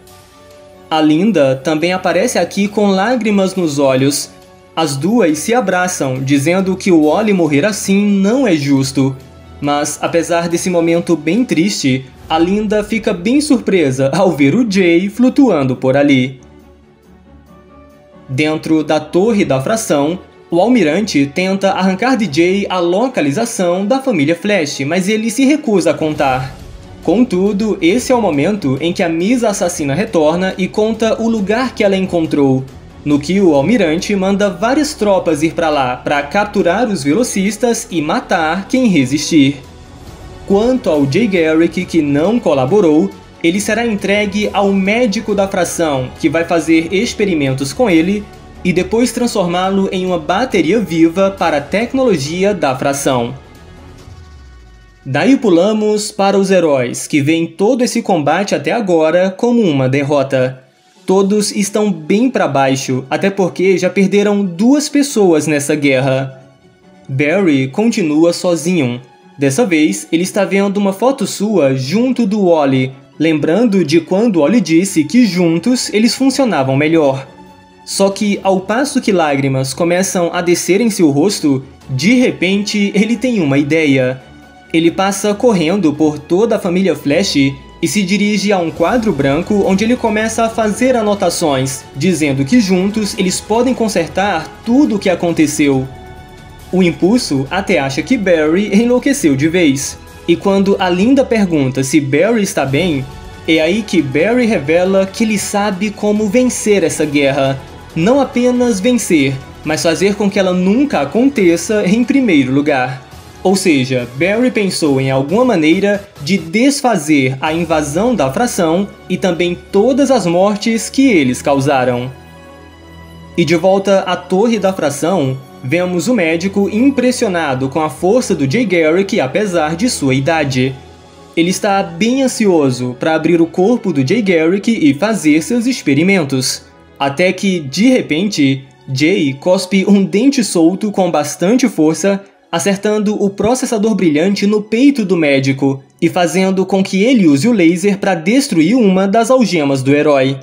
A: A Linda também aparece aqui com lágrimas nos olhos. As duas se abraçam, dizendo que o Wally morrer assim não é justo. Mas, apesar desse momento bem triste, a Linda fica bem surpresa ao ver o Jay flutuando por ali. Dentro da torre da fração, o almirante tenta arrancar de Jay a localização da família Flash, mas ele se recusa a contar. Contudo, esse é o momento em que a Miss Assassina retorna e conta o lugar que ela encontrou, no que o almirante manda várias tropas ir para lá para capturar os velocistas e matar quem resistir. Quanto ao Jay Garrick, que não colaborou, ele será entregue ao médico da fração, que vai fazer experimentos com ele e depois transformá-lo em uma bateria viva para a tecnologia da fração. Daí pulamos para os heróis, que veem todo esse combate até agora como uma derrota. Todos estão bem para baixo, até porque já perderam 2 pessoas nessa guerra. Barry continua sozinho. Dessa vez, ele está vendo uma foto sua junto do Wally, lembrando de quando Wally disse que juntos eles funcionavam melhor. Só que, ao passo que lágrimas começam a descer em seu rosto, de repente ele tem uma ideia. Ele passa correndo por toda a família Flash e se dirige a um quadro branco onde ele começa a fazer anotações, dizendo que juntos eles podem consertar tudo o que aconteceu. O impulso até acha que Barry enlouqueceu de vez, e quando a Linda pergunta se Barry está bem, é aí que Barry revela que ele sabe como vencer essa guerra. Não apenas vencer, mas fazer com que ela nunca aconteça em primeiro lugar. Ou seja, Barry pensou em alguma maneira de desfazer a invasão da fração e também todas as mortes que eles causaram. E de volta à torre da fração, vemos o médico impressionado com a força do Jay Garrick apesar de sua idade. Ele está bem ansioso para abrir o corpo do Jay Garrick e fazer seus experimentos. Até que, de repente, Jay cospe um dente solto com bastante força, acertando o processador brilhante no peito do médico e fazendo com que ele use o laser para destruir uma das algemas do herói.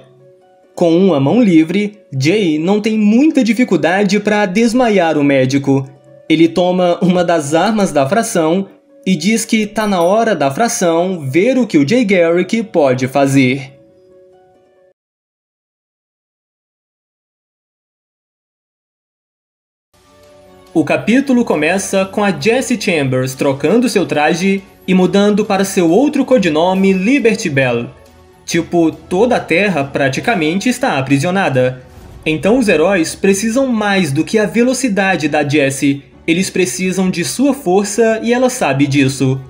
A: Com uma mão livre, Jay não tem muita dificuldade para desmaiar o médico. Ele toma uma das armas da fração e diz que tá na hora da fração ver o que o Jay Garrick pode fazer. O capítulo começa com a Jessie Chambers trocando seu traje e mudando para seu outro codinome Liberty Bell. Tipo, toda a Terra praticamente está aprisionada. Então os heróis precisam mais do que a velocidade da Jessie, eles precisam de sua força e ela sabe disso.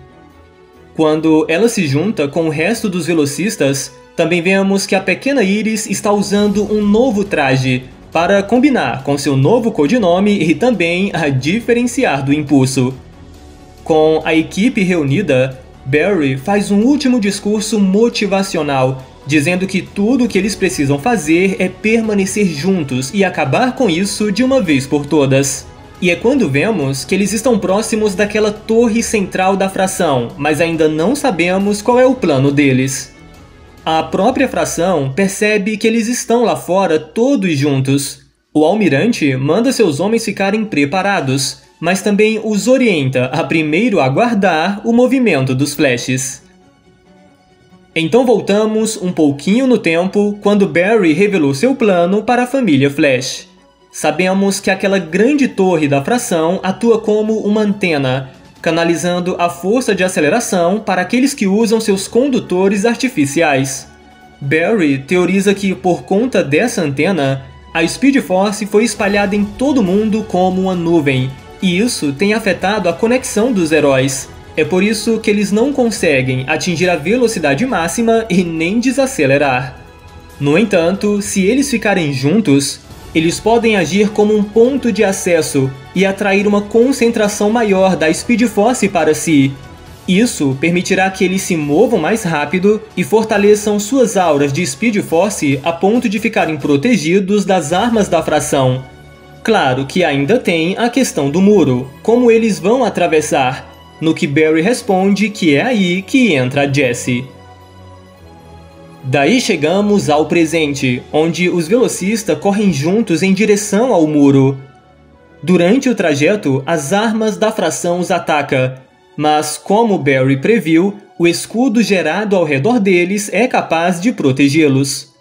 A: Quando ela se junta com o resto dos velocistas, também vemos que a pequena Iris está usando um novo traje, para combinar com seu novo codinome e também a diferenciar do impulso. Com a equipe reunida, Barry faz um último discurso motivacional, dizendo que tudo o que eles precisam fazer é permanecer juntos e acabar com isso de uma vez por todas. E é quando vemos que eles estão próximos daquela torre central da fração, mas ainda não sabemos qual é o plano deles. A própria fração percebe que eles estão lá fora todos juntos. O almirante manda seus homens ficarem preparados, mas também os orienta a primeiro aguardar o movimento dos Flashes. Então voltamos um pouquinho no tempo quando Barry revelou seu plano para a família Flash. Sabemos que aquela grande torre da fração atua como uma antena, canalizando a força de aceleração para aqueles que usam seus condutores artificiais. Barry teoriza que, por conta dessa antena, a Speed Force foi espalhada em todo o mundo como uma nuvem, e isso tem afetado a conexão dos heróis. É por isso que eles não conseguem atingir a velocidade máxima e nem desacelerar. No entanto, se eles ficarem juntos, eles podem agir como um ponto de acesso e atrair uma concentração maior da Speed Force para si. Isso permitirá que eles se movam mais rápido e fortaleçam suas auras de Speed Force a ponto de ficarem protegidos das armas da fração. Claro que ainda tem a questão do muro, como eles vão atravessar. no que Barry responde que é aí que entra a Jessie. Daí chegamos ao presente, onde os velocistas correm juntos em direção ao muro. Durante o trajeto, as armas da fração os atacam, mas como Barry previu, o escudo gerado ao redor deles é capaz de protegê-los.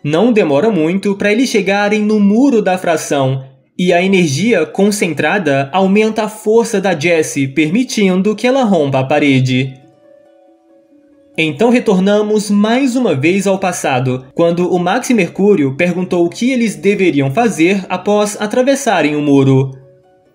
A: Não demora muito para eles chegarem no muro da fração, e a energia concentrada aumenta a força da Jessie, permitindo que ela rompa a parede. Então retornamos mais uma vez ao passado, quando o Max Mercúrio perguntou o que eles deveriam fazer após atravessarem o muro.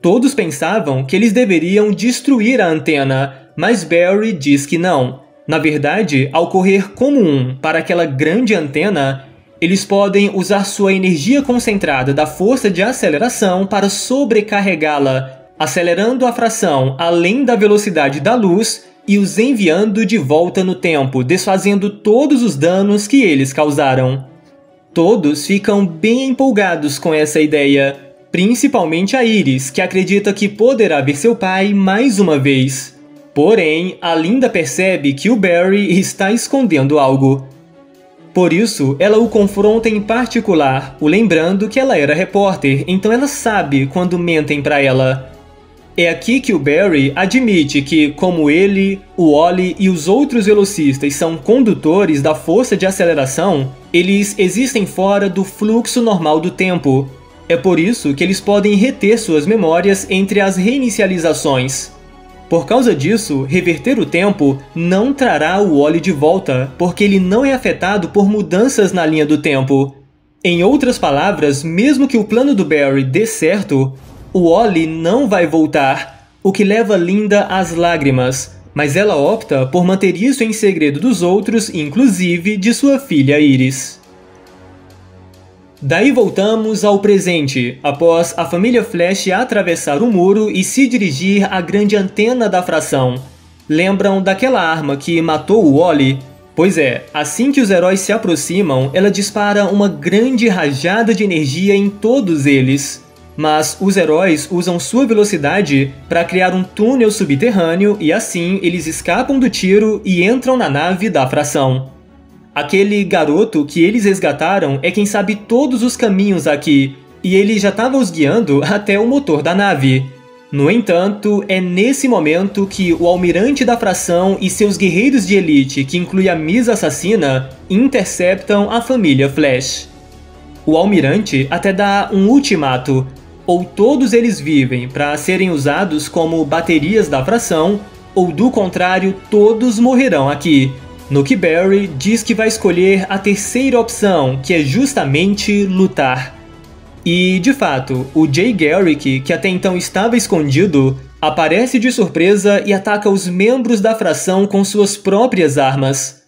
A: Todos pensavam que eles deveriam destruir a antena, mas Barry diz que não. Na verdade, ao correr como um para aquela grande antena, eles podem usar sua energia concentrada da força de aceleração para sobrecarregá-la, acelerando a fração além da velocidade da luz e os enviando de volta no tempo, desfazendo todos os danos que eles causaram. Todos ficam bem empolgados com essa ideia, principalmente a Iris, que acredita que poderá ver seu pai mais uma vez. Porém, a Linda percebe que o Barry está escondendo algo. Por isso, ela o confronta em particular, o lembrando que ela era repórter, então ela sabe quando mentem para ela. É aqui que o Barry admite que, como ele, o Wally e os outros velocistas são condutores da força de aceleração, eles existem fora do fluxo normal do tempo. É por isso que eles podem reter suas memórias entre as reinicializações. Por causa disso, reverter o tempo não trará o Wally de volta, porque ele não é afetado por mudanças na linha do tempo. Em outras palavras, mesmo que o plano do Barry dê certo, o Wally não vai voltar, o que leva Linda às lágrimas, mas ela opta por manter isso em segredo dos outros, inclusive de sua filha Iris. Daí voltamos ao presente, após a família Flash atravessar o muro e se dirigir à grande antena da fração. Lembram daquela arma que matou o Wally? Pois é, assim que os heróis se aproximam, ela dispara uma grande rajada de energia em todos eles. Mas os heróis usam sua velocidade para criar um túnel subterrâneo e assim eles escapam do tiro e entram na nave da fração. Aquele garoto que eles resgataram é quem sabe todos os caminhos aqui, e ele já estava os guiando até o motor da nave. No entanto, é nesse momento que o almirante da fração e seus guerreiros de elite, que inclui a Miss Assassina, interceptam a família Flash. O almirante até dá um ultimato: ou todos eles vivem para serem usados como baterias da fração, ou do contrário, todos morrerão aqui. No que Barry diz que vai escolher a terceira opção, que é justamente lutar. E, de fato, o Jay Garrick, que até então estava escondido, aparece de surpresa e ataca os membros da fração com suas próprias armas.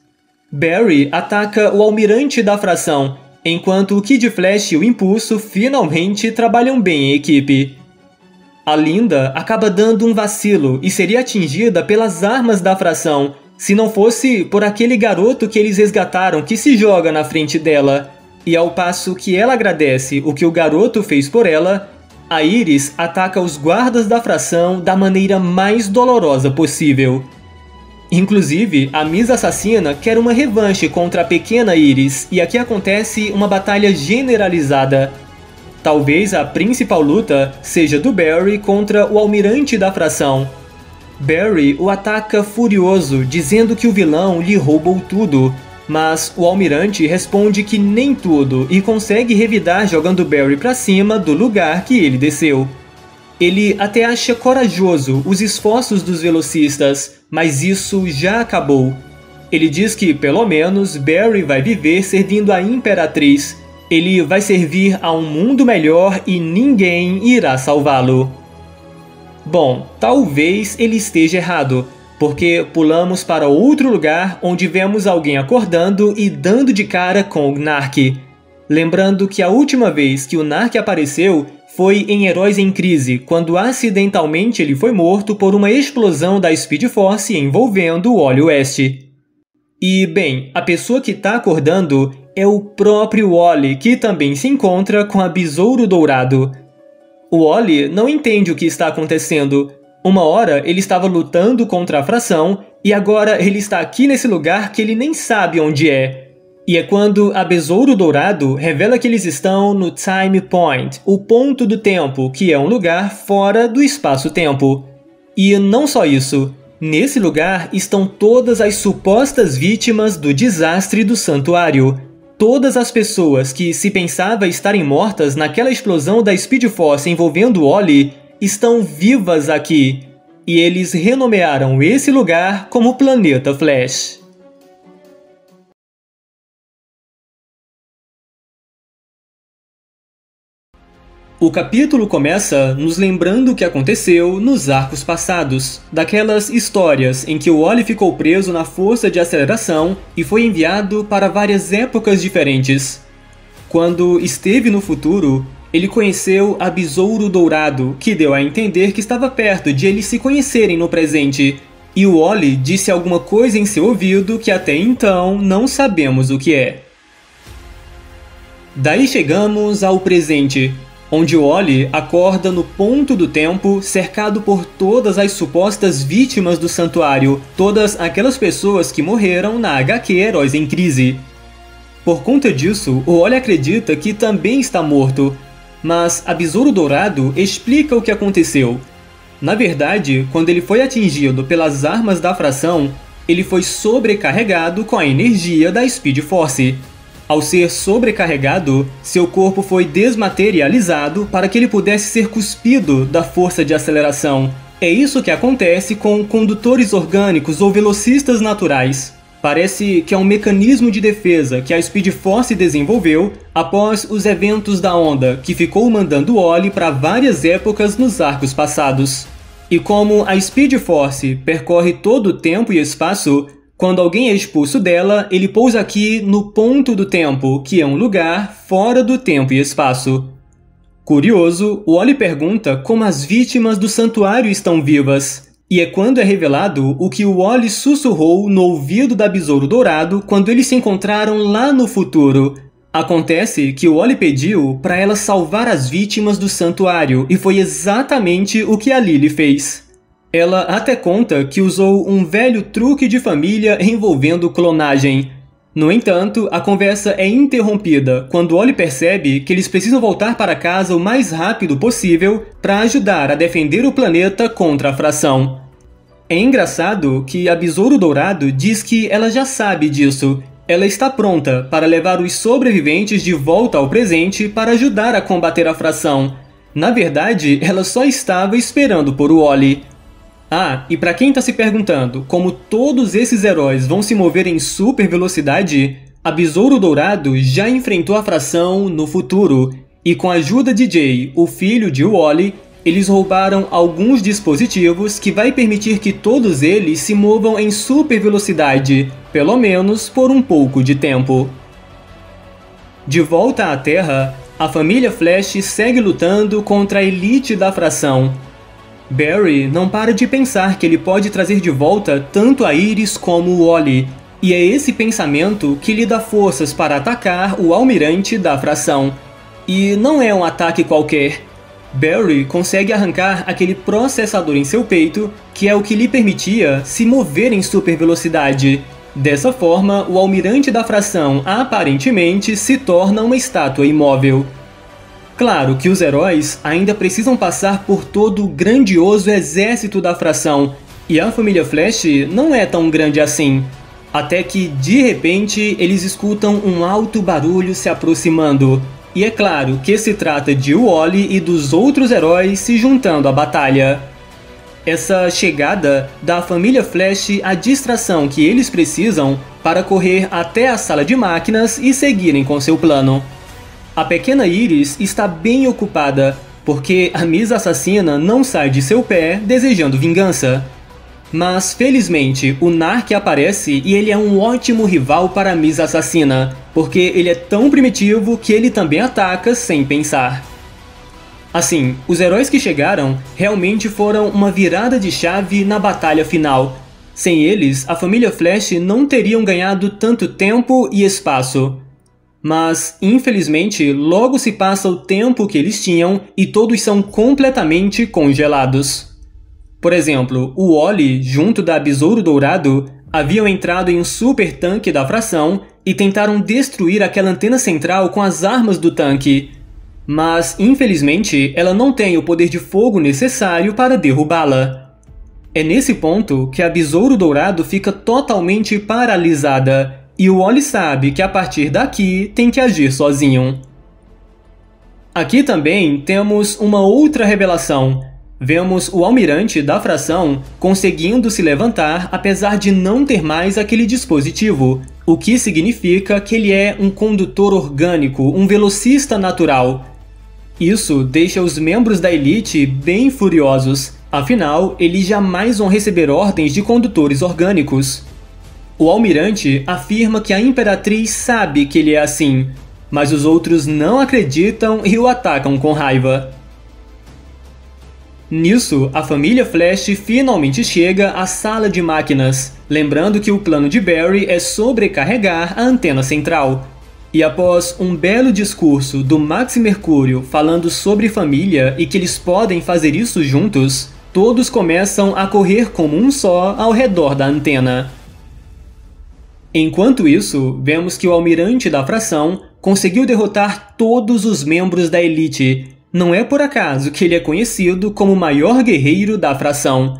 A: Barry ataca o almirante da fração, enquanto o Kid Flash e o Impulso finalmente trabalham bem em equipe. A Linda acaba dando um vacilo e seria atingida pelas armas da fração, se não fosse por aquele garoto que eles resgataram que se joga na frente dela. E ao passo que ela agradece o que o garoto fez por ela, a Iris ataca os guardas da fração da maneira mais dolorosa possível. Inclusive, a Miss Assassina quer uma revanche contra a pequena Iris, e aqui acontece uma batalha generalizada. Talvez a principal luta seja do Barry contra o almirante da fração. Barry o ataca furioso, dizendo que o vilão lhe roubou tudo, mas o almirante responde que nem tudo e consegue revidar jogando Barry pra cima do lugar que ele desceu. Ele até acha corajoso os esforços dos velocistas, mas isso já acabou. Ele diz que, pelo menos, Barry vai viver servindo a Imperatriz. Ele vai servir a um mundo melhor e ninguém irá salvá-lo. Bom, talvez ele esteja errado, porque pulamos para outro lugar onde vemos alguém acordando e dando de cara com o Narc. Lembrando que a última vez que o Narc apareceu foi em Heróis em Crise, quando acidentalmente ele foi morto por uma explosão da Speed Force envolvendo o Wally West. E, bem, a pessoa que está acordando é o próprio Wally, que também se encontra com a Besouro Dourado. O Wally não entende o que está acontecendo. Uma hora ele estava lutando contra a fração e agora ele está aqui nesse lugar que ele nem sabe onde é. E é quando a Besouro Dourado revela que eles estão no Time Point, o ponto do tempo, que é um lugar fora do espaço-tempo. E não só isso, nesse lugar estão todas as supostas vítimas do desastre do santuário. Todas as pessoas que se pensava estarem mortas naquela explosão da Speed Force envolvendo Wally estão vivas aqui, e eles renomearam esse lugar como Planeta Flash. O capítulo começa nos lembrando o que aconteceu nos arcos passados, daquelas histórias em que o Wally ficou preso na força de aceleração e foi enviado para várias épocas diferentes. Quando esteve no futuro, ele conheceu a Besouro Dourado, que deu a entender que estava perto de eles se conhecerem no presente, e o Wally disse alguma coisa em seu ouvido que até então não sabemos o que é. Daí chegamos ao presente, onde o Wally acorda no ponto do tempo, cercado por todas as supostas vítimas do santuário, todas aquelas pessoas que morreram na HQ Heróis em Crise. Por conta disso, o Wally acredita que também está morto, mas a Besouro Dourado explica o que aconteceu. Na verdade, quando ele foi atingido pelas armas da fração, ele foi sobrecarregado com a energia da Speed Force. Ao ser sobrecarregado, seu corpo foi desmaterializado para que ele pudesse ser cuspido da força de aceleração. É isso que acontece com condutores orgânicos ou velocistas naturais. Parece que é um mecanismo de defesa que a Speed Force desenvolveu após os eventos da Onda, que ficou mandando Wally para várias épocas nos arcos passados. E como a Speed Force percorre todo o tempo e espaço, quando alguém é expulso dela, ele pousa aqui no ponto do tempo, que é um lugar fora do tempo e espaço. Curioso, o Wally pergunta como as vítimas do santuário estão vivas. E é quando é revelado o que o Wally sussurrou no ouvido da Besouro Dourado quando eles se encontraram lá no futuro. Acontece que o Wally pediu para ela salvar as vítimas do santuário, e foi exatamente o que a Lily fez. Ela até conta que usou um velho truque de família envolvendo clonagem. No entanto, a conversa é interrompida quando Wally percebe que eles precisam voltar para casa o mais rápido possível para ajudar a defender o planeta contra a fração. É engraçado que a Besouro Dourado diz que ela já sabe disso. Ela está pronta para levar os sobreviventes de volta ao presente para ajudar a combater a fração. Na verdade, ela só estava esperando por Wally. Ah, e para quem está se perguntando como todos esses heróis vão se mover em super velocidade, a Besouro Dourado já enfrentou a fração no futuro, e com a ajuda de Jay, o filho de Wally, eles roubaram alguns dispositivos que vai permitir que todos eles se movam em super velocidade, pelo menos por um pouco de tempo. De volta à Terra, a família Flash segue lutando contra a elite da fração. Barry não para de pensar que ele pode trazer de volta tanto a Iris como o Wally, e é esse pensamento que lhe dá forças para atacar o almirante da fração. E não é um ataque qualquer. Barry consegue arrancar aquele processador em seu peito, que é o que lhe permitia se mover em super velocidade. Dessa forma, o almirante da fração aparentemente se torna uma estátua imóvel. Claro que os heróis ainda precisam passar por todo o grandioso exército da fração, e a família Flash não é tão grande assim. Até que, de repente, eles escutam um alto barulho se aproximando. E é claro que se trata de Wally e dos outros heróis se juntando à batalha. Essa chegada dá à família Flash a distração que eles precisam para correr até a sala de máquinas e seguirem com seu plano. A pequena Iris está bem ocupada, porque a Miss Assassina não sai de seu pé desejando vingança. Mas, felizmente, o Narc aparece e ele é um ótimo rival para a Miss Assassina, porque ele é tão primitivo que ele também ataca sem pensar. Assim, os heróis que chegaram realmente foram uma virada de chave na batalha final. Sem eles, a família Flash não teriam ganhado tanto tempo e espaço. Mas, infelizmente, logo se passa o tempo que eles tinham e todos são completamente congelados. Por exemplo, o Wally, junto da Besouro Dourado, haviam entrado em um super tanque da fração e tentaram destruir aquela antena central com as armas do tanque. Mas, infelizmente, ela não tem o poder de fogo necessário para derrubá-la. É nesse ponto que a Besouro Dourado fica totalmente paralisada, e o Wally sabe que a partir daqui tem que agir sozinho. Aqui também temos uma outra revelação. Vemos o almirante da fração conseguindo se levantar apesar de não ter mais aquele dispositivo, o que significa que ele é um condutor orgânico, um velocista natural. Isso deixa os membros da elite bem furiosos, afinal, eles jamais vão receber ordens de condutores orgânicos. O almirante afirma que a Imperatriz sabe que ele é assim, mas os outros não acreditam e o atacam com raiva. Nisso, a família Flash finalmente chega à sala de máquinas, lembrando que o plano de Barry é sobrecarregar a antena central. E após um belo discurso do Max Mercúrio falando sobre família e que eles podem fazer isso juntos, todos começam a correr como um só ao redor da antena. Enquanto isso, vemos que o almirante da fração conseguiu derrotar todos os membros da elite. Não é por acaso que ele é conhecido como o maior guerreiro da fração.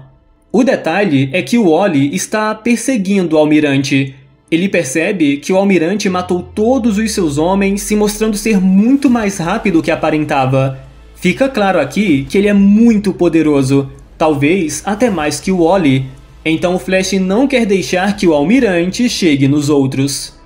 A: O detalhe é que o Wally está perseguindo o almirante. Ele percebe que o almirante matou todos os seus homens, se mostrando ser muito mais rápido que aparentava. Fica claro aqui que ele é muito poderoso, talvez até mais que o Wally. Então o Flash não quer deixar que o almirante chegue nos outros.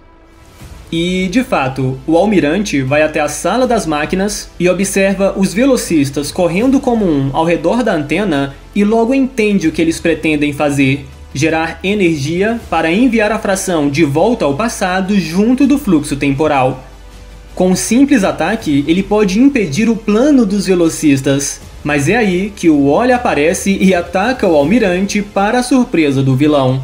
A: E, de fato, o almirante vai até a sala das máquinas e observa os velocistas correndo como um ao redor da antena e logo entende o que eles pretendem fazer: gerar energia para enviar a fração de volta ao passado junto do fluxo temporal. Com um simples ataque, ele pode impedir o plano dos velocistas, mas é aí que o Wally aparece e ataca o almirante para a surpresa do vilão.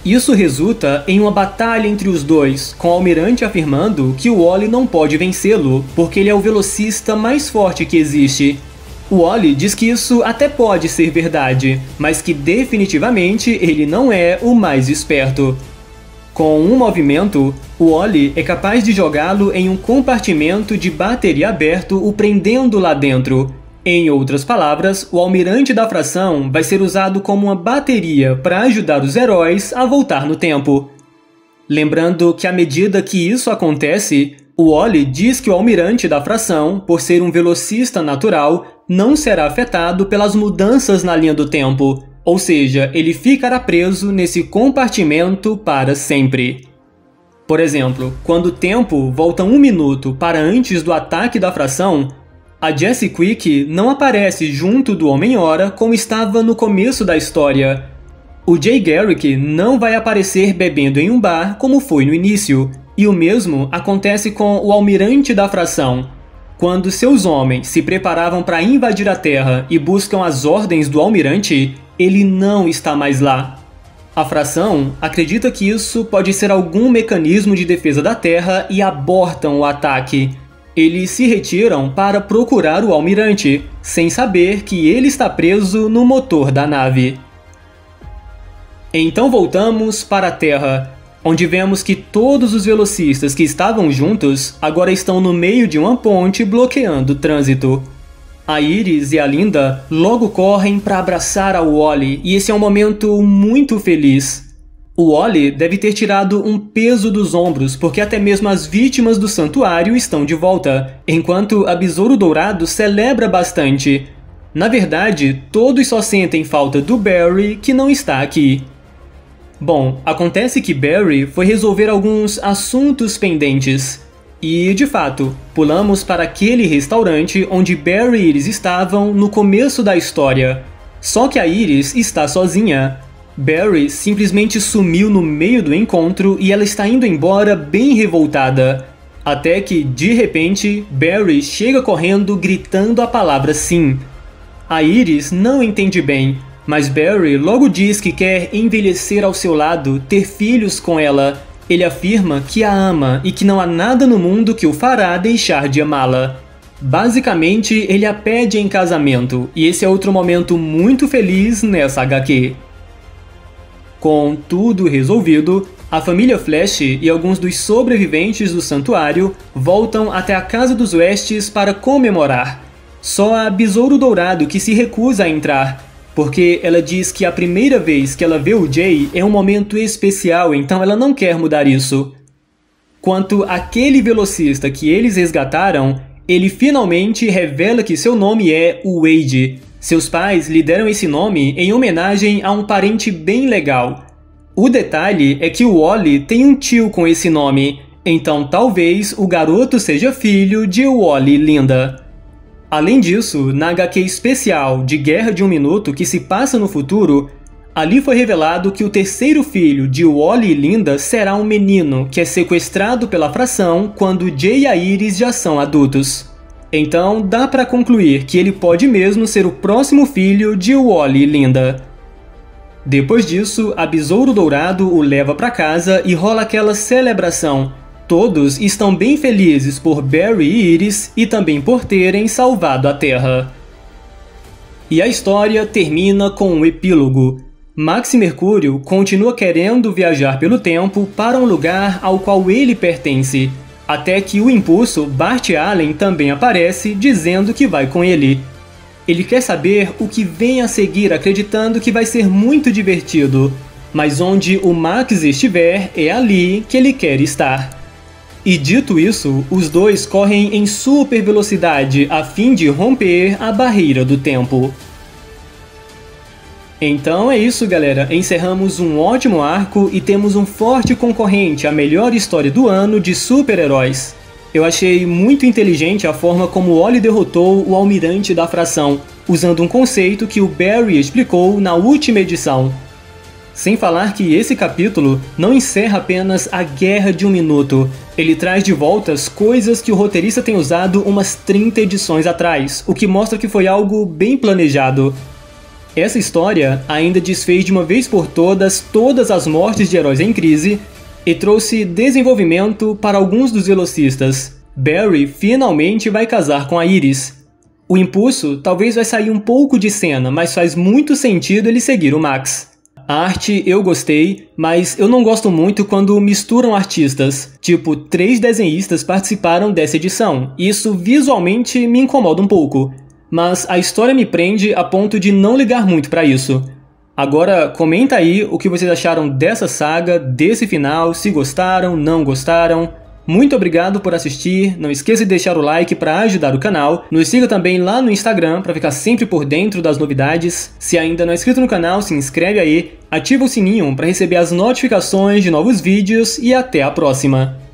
A: Isso resulta em uma batalha entre os dois, com o almirante afirmando que o Wally não pode vencê-lo, porque ele é o velocista mais forte que existe. O Wally diz que isso até pode ser verdade, mas que definitivamente ele não é o mais esperto. Com um movimento, o Wally é capaz de jogá-lo em um compartimento de bateria aberto, o prendendo lá dentro. Em outras palavras, o almirante da fração vai ser usado como uma bateria para ajudar os heróis a voltar no tempo. Lembrando que à medida que isso acontece, o Wally diz que o almirante da fração, por ser um velocista natural, não será afetado pelas mudanças na linha do tempo, ou seja, ele ficará preso nesse compartimento para sempre. Por exemplo, quando o tempo volta 1 minuto para antes do ataque da fração, a Jesse Quick não aparece junto do Homem-Hora como estava no começo da história. O Jay Garrick não vai aparecer bebendo em um bar como foi no início, e o mesmo acontece com o almirante da fração. Quando seus homens se preparavam para invadir a Terra e buscam as ordens do almirante, ele não está mais lá. A fração acredita que isso pode ser algum mecanismo de defesa da Terra e abortam o ataque. Eles se retiram para procurar o almirante, sem saber que ele está preso no motor da nave. Então voltamos para a Terra, onde vemos que todos os velocistas que estavam juntos agora estão no meio de uma ponte bloqueando o trânsito. A Iris e a Linda logo correm para abraçar a Wally, e esse é um momento muito feliz. O Wally deve ter tirado um peso dos ombros, porque até mesmo as vítimas do santuário estão de volta, enquanto a Besouro Dourado celebra bastante. Na verdade, todos só sentem falta do Barry, que não está aqui. Bom, acontece que Barry foi resolver alguns assuntos pendentes. E, de fato, pulamos para aquele restaurante onde Barry e Iris estavam no começo da história. Só que a Iris está sozinha. Barry simplesmente sumiu no meio do encontro e ela está indo embora bem revoltada. Até que, de repente, Barry chega correndo gritando a palavra sim. A Iris não entende bem, mas Barry logo diz que quer envelhecer ao seu lado, ter filhos com ela. Ele afirma que a ama e que não há nada no mundo que o fará deixar de amá-la. Basicamente, ele a pede em casamento, e esse é outro momento muito feliz nessa HQ. Com tudo resolvido, a família Flash e alguns dos sobreviventes do santuário voltam até a Casa dos Westes para comemorar. Só a Besouro Dourado que se recusa a entrar, porque ela diz que a primeira vez que ela vê o Jay é um momento especial, então ela não quer mudar isso. Quanto àquele velocista que eles resgataram, ele finalmente revela que seu nome é Wade. Seus pais lhe deram esse nome em homenagem a um parente bem legal. O detalhe é que o Wally tem um tio com esse nome, então talvez o garoto seja filho de Wally e Linda. Além disso, na HQ especial de Guerra de um Minuto que se passa no futuro, ali foi revelado que o terceiro filho de Wally e Linda será um menino que é sequestrado pela fração quando Jay e a Iris já são adultos. Então dá pra concluir que ele pode mesmo ser o próximo filho de Wally e Linda. Depois disso, a Besouro Dourado o leva pra casa e rola aquela celebração. Todos estão bem felizes por Barry e Iris e também por terem salvado a Terra. E a história termina com um epílogo. Max Mercúrio continua querendo viajar pelo tempo para um lugar ao qual ele pertence, até que o impulso Bart Allen também aparece dizendo que vai com ele. Ele quer saber o que vem a seguir, acreditando que vai ser muito divertido, mas onde o Max estiver é ali que ele quer estar. E dito isso, os dois correm em super velocidade a fim de romper a barreira do tempo. Então é isso, galera, encerramos um ótimo arco e temos um forte concorrente à melhor história do ano de super-heróis. Eu achei muito inteligente a forma como o Wally derrotou o almirante da fração, usando um conceito que o Barry explicou na última edição. Sem falar que esse capítulo não encerra apenas a Guerra de um Minuto, ele traz de volta as coisas que o roteirista tem usado umas 30 edições atrás, o que mostra que foi algo bem planejado. Essa história ainda desfez de uma vez por todas as mortes de heróis em crise e trouxe desenvolvimento para alguns dos velocistas. Barry finalmente vai casar com a Iris. O impulso talvez vai sair um pouco de cena, mas faz muito sentido ele seguir o Max. A arte eu gostei, mas eu não gosto muito quando misturam artistas. Tipo, 3 desenhistas participaram dessa edição. Isso visualmente me incomoda um pouco. Mas a história me prende a ponto de não ligar muito pra isso. Agora, comenta aí o que vocês acharam dessa saga, desse final, se gostaram, não gostaram. Muito obrigado por assistir, não esqueça de deixar o like para ajudar o canal, nos siga também lá no Instagram para ficar sempre por dentro das novidades. Se ainda não é inscrito no canal, se inscreve aí, ativa o sininho para receber as notificações de novos vídeos e até a próxima!